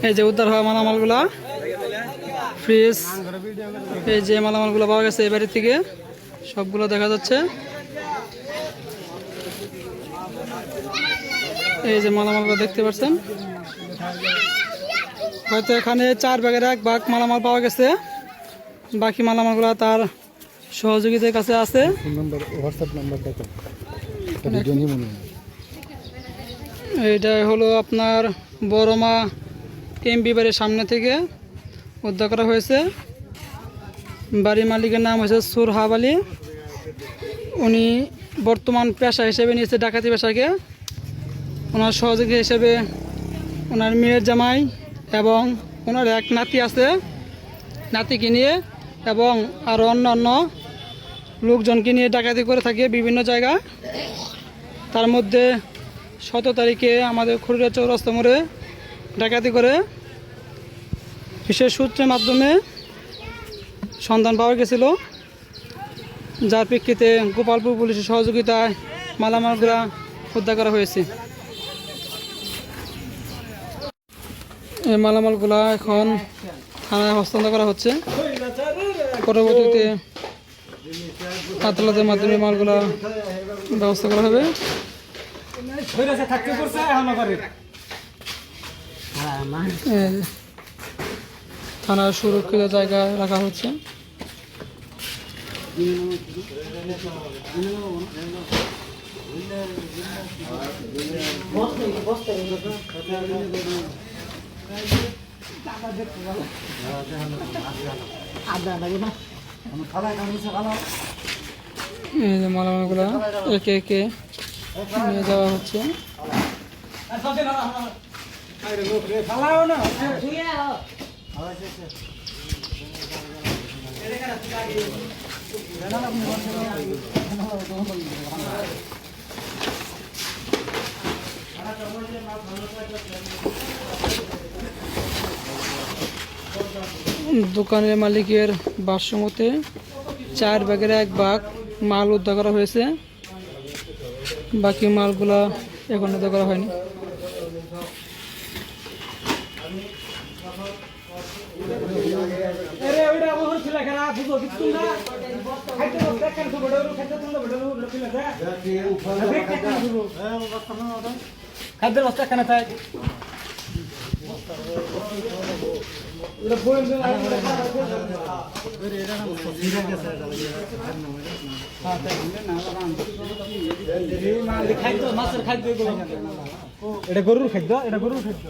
এই যে উদ্ধার হওয়া মালামালগুলা, ফ্রিজ, এই যে মালামালগুলো পাওয়া গেছে এই বাড়ি থেকে সবগুলো দেখা যাচ্ছে। এই যে মালামালগুলো দেখতে পাচ্ছেন, হয়তো এখানে 4 ভাগের 1 ভাগ মালামাল পাওয়া গেছে, বাকি মালামালগুলো তার সহযোগীদের কাছে আছে। এইটা হলো আপনার বড়মা এমপি বাড়ির সামনে থেকে উদ্ধার করা হয়েছে। বাড়ির মালিকের নাম হয়েছে সুরহাব আলী। উনি বর্তমান পেশা হিসেবে নিয়েছে ডাকাতি পেশাকে। ওনার সহযোগী হিসেবে ওনার মেয়ের জামাই এবং ওনার এক নাতি আছে, নাতিকে নিয়ে এবং আরও অন্যান্য লোকজনকে নিয়ে ডাকাতি করে থাকে বিভিন্ন জায়গায়। তার মধ্যে 17 তারিখে আমাদের খুলনা চৌরাস্তা মোড়ে ডাকাতি করে বিশেষ সূত্রের মাধ্যমে সন্ধান পাওয়া গেছিল, যার প্রেক্ষিতে গোপালপুর পুলিশের সহযোগিতায় মালামালগুলা উদ্ধার করা হয়েছে। এই মালামালগুলা এখন থানায় হস্তান্তর করা হচ্ছে। পরবর্তীতে আদালতের মাধ্যমে মালগুলা ব্যবস্থা করা হবে। থানার সুরক্ষিত জায়গায় রাখা হচ্ছে। এই যে মালামালগুলা একে একে নিয়ে যাওয়া হচ্ছে। দোকানের মালিকের ভাষ্যমতে 4 ভাগের 1 ভাগ মাল উদ্ধার করা হয়েছে, বাকি মালগুলা এখন উদ্ধার করা হয়নি। খাদ্যের বস্তা এখানে তাই খাদ্য মাছের খাদ্য, এটা গরুর খাদ্য, এটা গরুর খাদ্য।